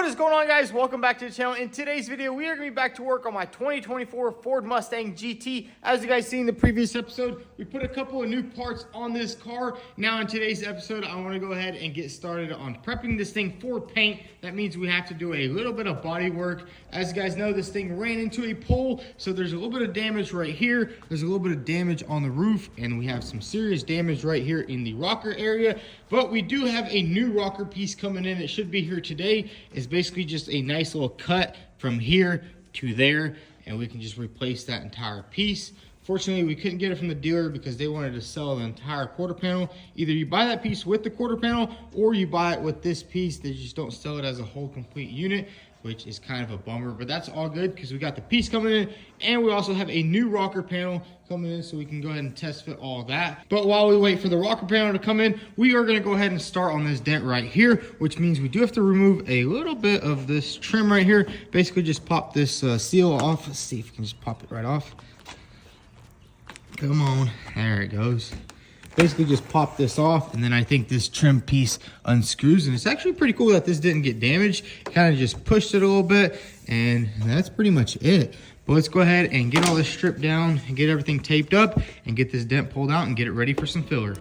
What is going on, guys? Welcome back to the channel. In today's video, we are going to be back to work on my 2024 Ford Mustang GT. As you guys seen in the previous episode, we put a couple of new parts on this car. Now in today's episode, I want to go ahead and get started on prepping this thing for paint. That means we have to do a little bit of body work. As you guys know, this thing ran into a pole, so there's a little bit of damage right here. There's a little bit of damage on the roof, and we have some serious damage right here in the rocker area. But we do have a new rocker piece coming in. It should be here today. It's basically just a nice little cut from here to there, and we can just replace that entire piece. Fortunately, we couldn't get it from the dealer because they wanted to sell the entire quarter panel. Either you buy that piece with the quarter panel or you buy it with this piece. They just don't sell it as a whole complete unit, which is kind of a bummer, but that's all good because we got the piece coming in, and we also have a new rocker panel coming in, so we can go ahead and test fit all that. But while we wait for the rocker panel to come in, we are going to go ahead and start on this dent right here, which means we do have to remove a little bit of this trim right here. Basically just pop this seal off. Let's see if we can just pop it right off. Come on, there it goes. Basically just pop this off, and then I think this trim piece unscrews, and it's actually pretty cool that this didn't get damaged. Kind of just pushed it a little bit, and that's pretty much it. But let's go ahead and get all this stripped down and get everything taped up and get this dent pulled out and get it ready for some filler.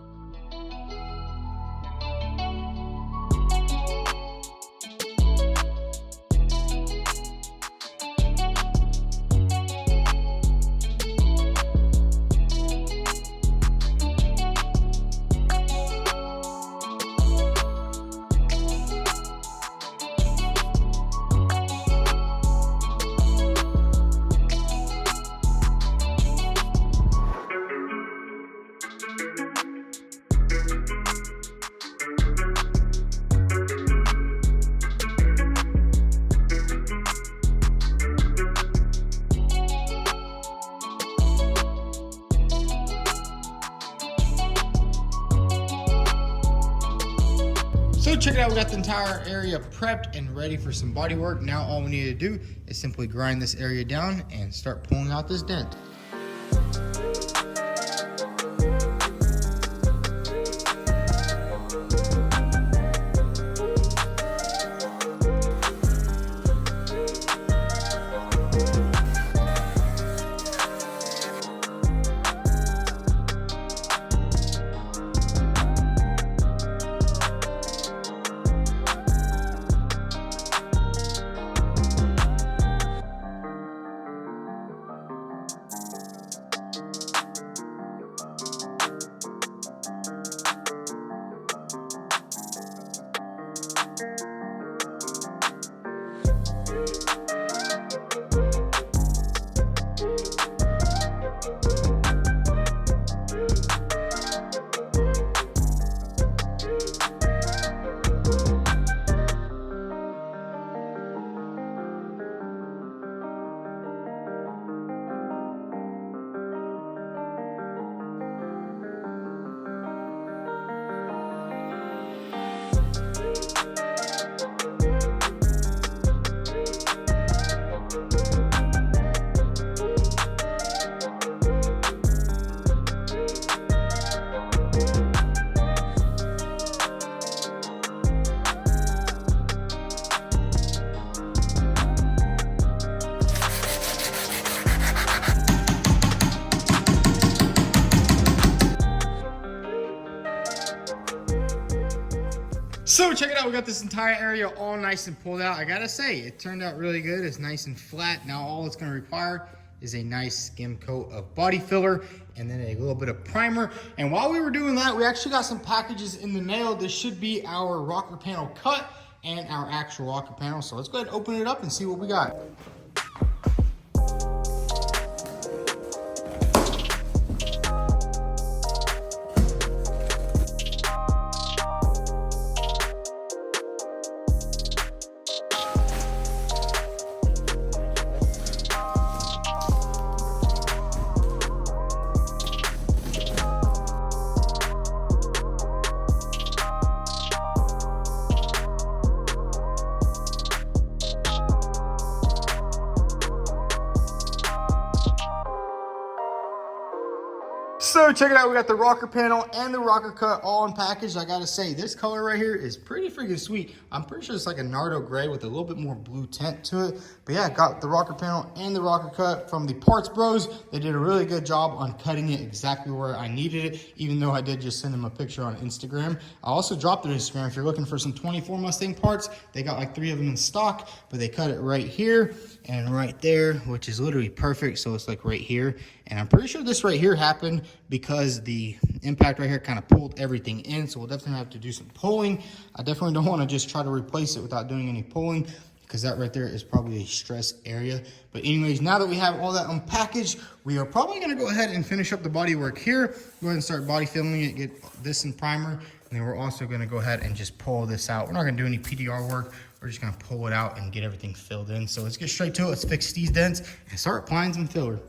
So check it out, we got the entire area prepped and ready for some body work. Now all we need to do is simply grind this area down and start pulling out this dent. So check it out, we got this entire area all nice and pulled out. I gotta say, it turned out really good. It's nice and flat. Now all it's gonna require is a nice skim coat of body filler and then a little bit of primer. And while we were doing that, we actually got some packages in the mail. This should be our rocker panel cut and our actual rocker panel. So let's go ahead and open it up and see what we got. So check it out, we got the rocker panel and the rocker cut all in package. I gotta say, this color right here is pretty freaking sweet. I'm pretty sure it's like a Nardo gray with a little bit more blue tint to it. But yeah, I got the rocker panel and the rocker cut from the Parts Bros. They did a really good job on cutting it exactly where I needed it, even though I did just send them a picture on Instagram. I also dropped their Instagram. If you're looking for some 24 Mustang parts, they got like 3 of them in stock, but they cut it right here and right there, which is literally perfect. So it's like right here. And I'm pretty sure this right here happened because the impact right here kind of pulled everything in. So we'll definitely have to do some pulling. I definitely don't want to just try to replace it without doing any pulling, because that right there is probably a stress area. But anyways, now that we have all that unpackaged, we are probably going to go ahead and finish up the body work here. Go ahead and start body filling it, get this in primer. And then we're also going to go ahead and just pull this out. We're not going to do any PDR work. We're just going to pull it out and get everything filled in. So let's get straight to it. Let's fix these dents and start applying some filler.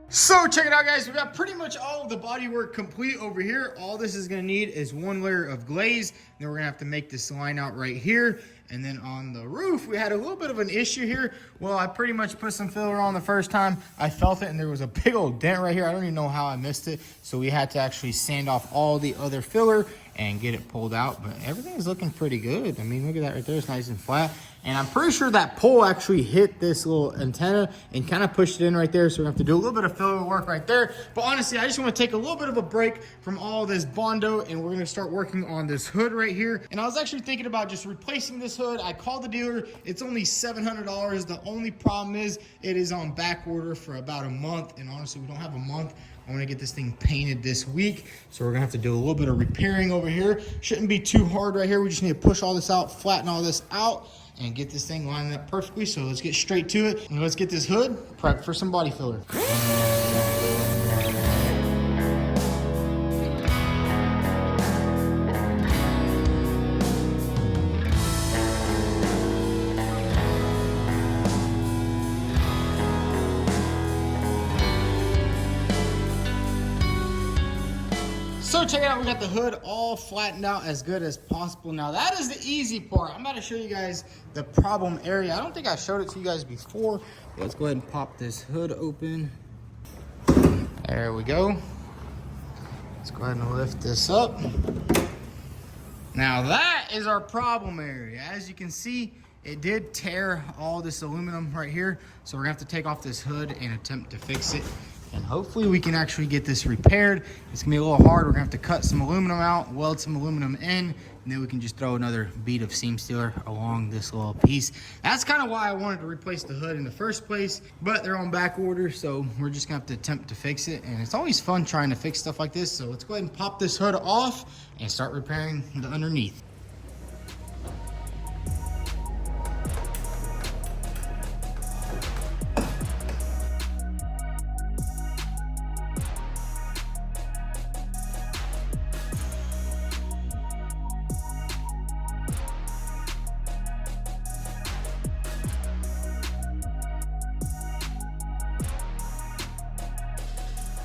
So check it out, guys. We got pretty much all of the body work complete over here. All this is going to need is one layer of glaze. Then we're going to have to make this line out right here. And then on the roof, we had a little bit of an issue here. Well, I pretty much put some filler on the first time. I felt it, and there was a big old dent right here. I don't even know how I missed it. So we had to actually sand off all the other filler and get it pulled out. But everything is looking pretty good. I mean, look at that right there. It's nice and flat. And I'm pretty sure that pole actually hit this little antenna and kind of pushed it in right there. So we have to do a little bit of filler work right there. But honestly, I just want to take a little bit of a break from all this Bondo, and we're going to start working on this hood right here. And I was actually thinking about just replacing this hood. I called the dealer. It's only $700. The only problem is it is on back order for about a month. And honestly, we don't have a month. I want to get this thing painted this week. So we're going to have to do a little bit of repairing over here. Shouldn't be too hard right here. We just need to push all this out, flatten all this out, and get this thing lined up perfectly. So let's get straight to it. And let's get this hood prepped for some body filler. So check it out, we got the hood all flattened out as good as possible. Now that is the easy part. I'm about to show you guys the problem area. I don't think I showed it to you guys before. Let's go ahead and pop this hood open. There we go. Let's go ahead and lift this up. Now that is our problem area. As you can see, it did tear all this aluminum right here. So we're gonna have to take off this hood and attempt to fix it. And hopefully we can actually get this repaired. It's gonna be a little hard. We're gonna have to cut some aluminum out, weld some aluminum in, and then we can just throw another bead of seam sealer along this little piece. That's kind of why I wanted to replace the hood in the first place, but they're on back order, so we're just gonna have to attempt to fix it. And it's always fun trying to fix stuff like this. So let's go ahead and pop this hood off and start repairing the underneath.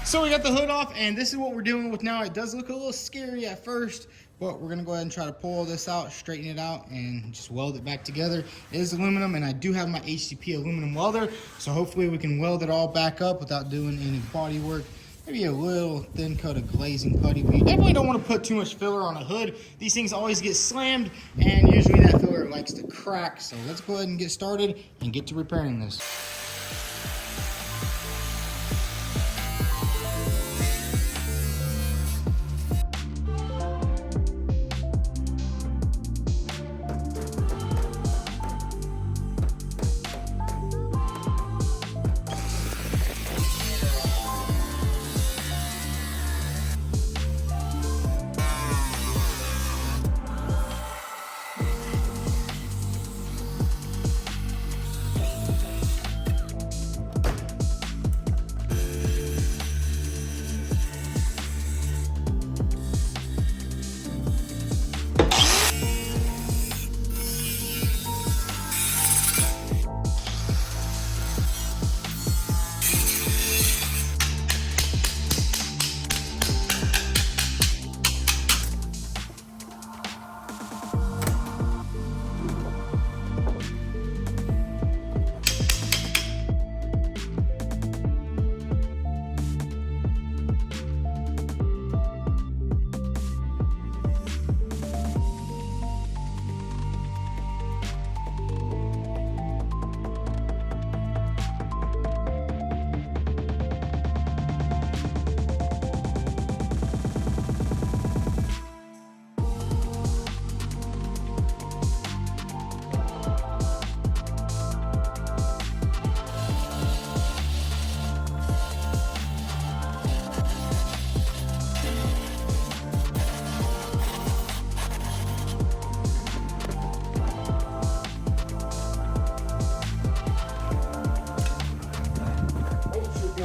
So we got the hood off, and this is what we're dealing with now. It does look a little scary at first, but we're gonna go ahead and try to pull this out, straighten it out, and just weld it back together. It is aluminum, and I do have my HDP aluminum welder, so hopefully we can weld it all back up without doing any body work. Maybe a little thin coat of glazing putty, but you definitely don't want to put too much filler on a hood. These things always get slammed, and usually that filler likes to crack. So let's go ahead and get started and get to repairing this.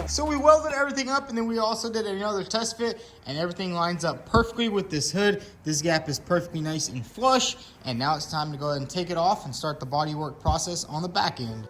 So we welded everything up, and then we also did another test fit, and everything lines up perfectly with this hood. This gap is perfectly nice and flush, and now it's time to go ahead and take it off and start the bodywork process on the back end.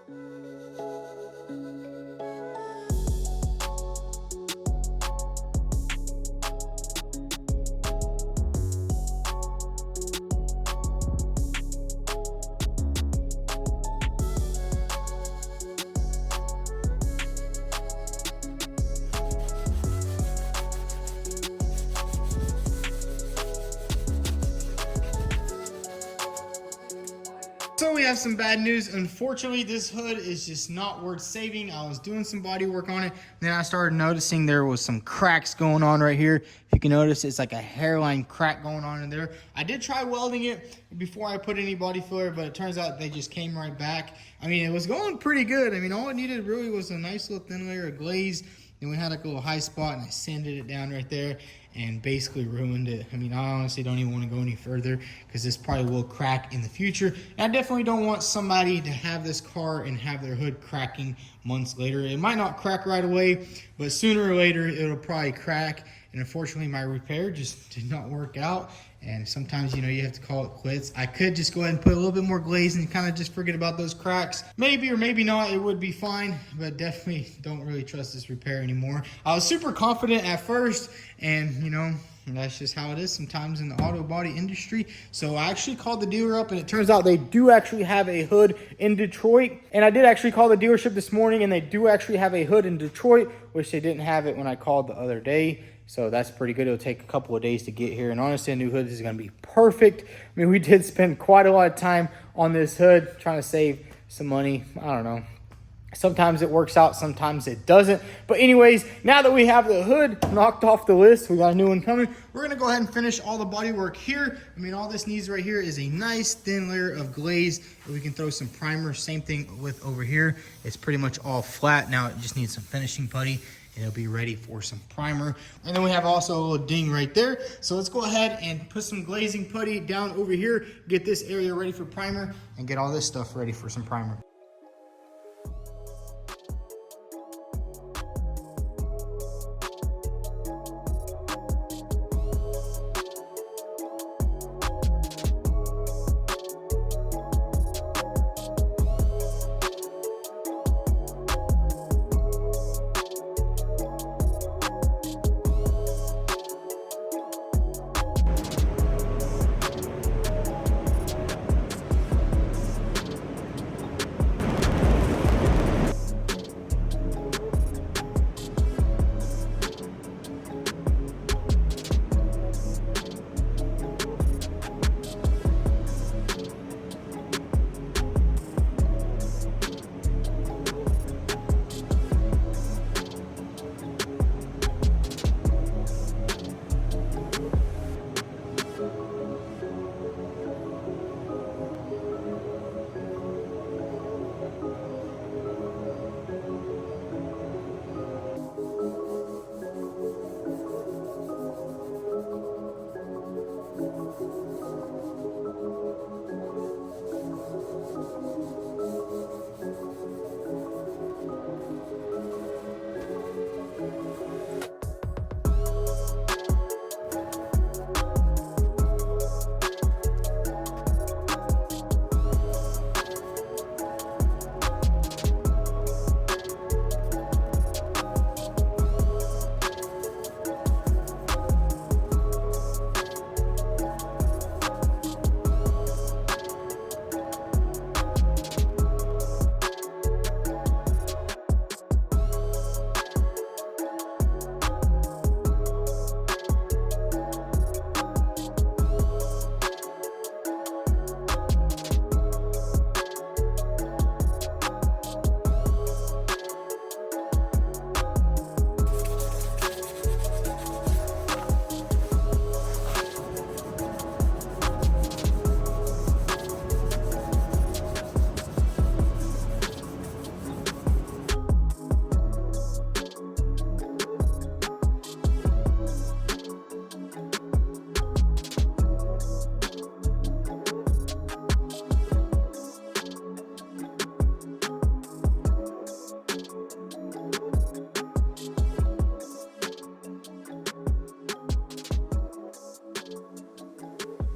So we have some bad news. Unfortunately, this hood is just not worth saving. I was doing some body work on it, then I started noticing there was some cracks going on right here. If you can notice, it's like a hairline crack going on in there. I did try welding it before I put any body filler, but it turns out they just came right back. I mean, it was going pretty good. I mean, all it needed really was a nice little thin layer of glaze. Then we had like a little high spot, and I sanded it down right there and basically ruined it. I mean, I honestly don't even want to go any further because this probably will crack in the future. And I definitely don't want somebody to have this car and have their hood cracking months later. It might not crack right away, but sooner or later it'll probably crack. And unfortunately, my repair just did not work out. And sometimes, you know, you have to call it quits. I could just go ahead and put a little bit more glaze and kind of just forget about those cracks. Maybe or maybe not, it would be fine, but definitely don't really trust this repair anymore. I was super confident at first, and you know, And that's just how it is sometimes in the auto body industry. So I actually called the dealer up, and it turns out they do actually have a hood in Detroit. And I did actually call the dealership this morning, and they do actually have a hood in Detroit, which they didn't have it when I called the other day. So that's pretty good. It'll take a couple of days to get here. And honestly, a new hood is going to be perfect. I mean, we did spend quite a lot of time on this hood trying to save some money. I don't know. Sometimes it works out, sometimes it doesn't. But anyways, now that we have the hood knocked off the list, we got a new one coming. We're gonna go ahead and finish all the body work here. I mean, all this needs right here is a nice thin layer of glaze. We can throw some primer. Same thing with over here. It's pretty much all flat. Now it just needs some finishing putty, and it'll be ready for some primer. And then we have also a little ding right there. So let's go ahead and put some glazing putty down over here, get this area ready for primer, and get all this stuff ready for some primer.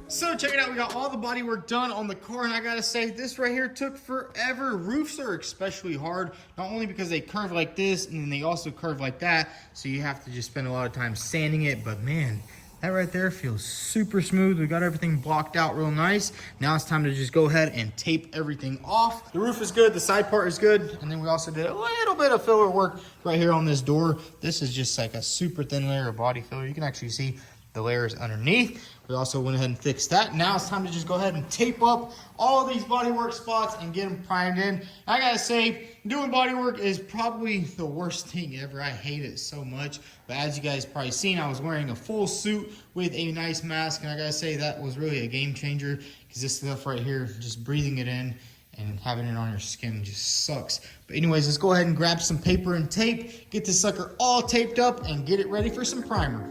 So check it out, we got all the body work done on the car, and I gotta say, this right here took forever. Roofs are especially hard, not only because they curve like this, and then they also curve like that, so you have to just spend a lot of time sanding it, but man, that right there feels super smooth. We got everything blocked out real nice. Now it's time to just go ahead and tape everything off. The roof is good, the side part is good, and then we also did a little bit of filler work right here on this door. This is just like a super thin layer of body filler. You can actually see the layers underneath. We also went ahead and fixed that. Now it's time to just go ahead and tape up all these bodywork spots and get them primed in. I gotta say, doing bodywork is probably the worst thing ever. I hate it so much. But as you guys probably seen, I was wearing a full suit with a nice mask, and I gotta say that was really a game changer, because this stuff right here, just breathing it in and having it on your skin just sucks. But anyways, let's go ahead and grab some paper and tape, get this sucker all taped up, and get it ready for some primer.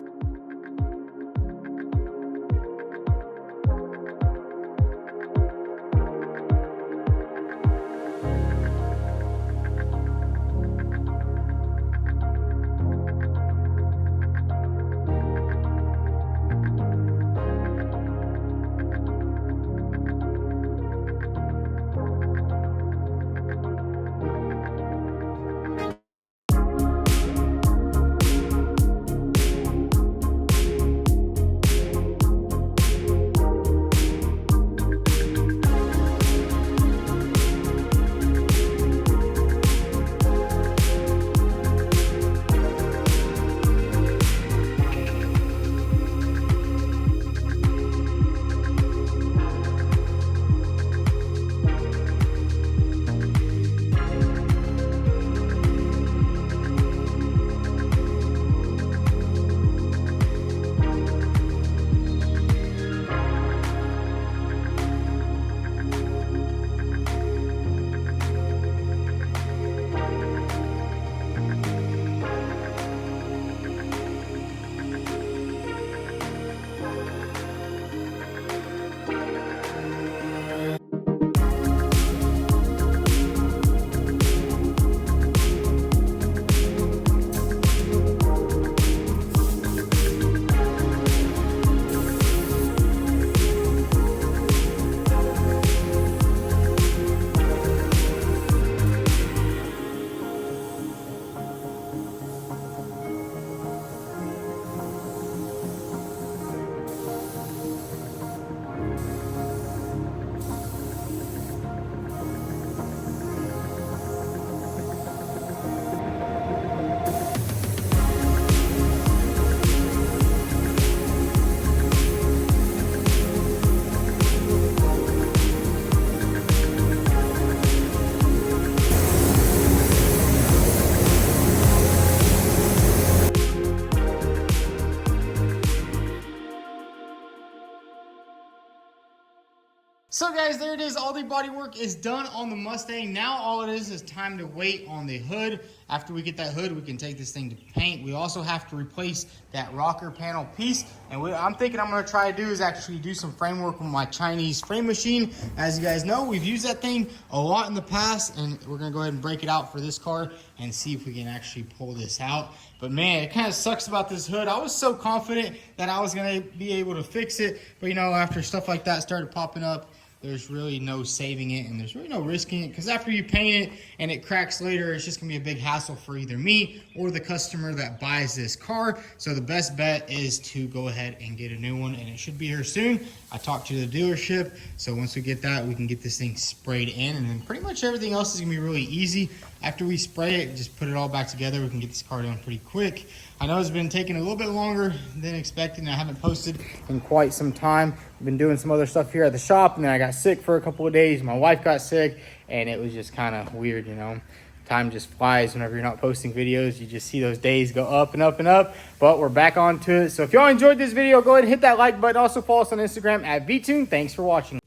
there it is. All the body work is done on the Mustang. Now all it is time to wait on the hood. After we get that hood, we can take this thing to paint. We also have to replace that rocker panel piece. And what I'm thinking I'm gonna try to do is actually do some framework with my Chinese frame machine. As you guys know, we've used that thing a lot in the past, and we're gonna go ahead and break it out for this car and see if we can actually pull this out. But man, it kind of sucks about this hood. I was so confident that I was gonna be able to fix it, but you know, after stuff like that started popping up, there's really no saving it, and there's really no risking it, because after you paint it and it cracks later, it's just gonna be a big hassle for either me or the customer that buys this car. So the best bet is to go ahead and get a new one, and it should be here soon. I talked to the dealership, so once we get that, we can get this thing sprayed in, and then pretty much everything else is gonna be really easy. After we spray it, just put it all back together, we can get this car done pretty quick. I know it's been taking a little bit longer than expected, and I haven't posted in quite some time. I've been doing some other stuff here at the shop, and then I got sick for a couple of days. My wife got sick, and it was just kind of weird, you know. Time just flies whenever you're not posting videos. You just see those days go up and up and up, but we're back onto it. So if y'all enjoyed this video, go ahead and hit that like button. Also follow us on Instagram at vTuned. Thanks for watching.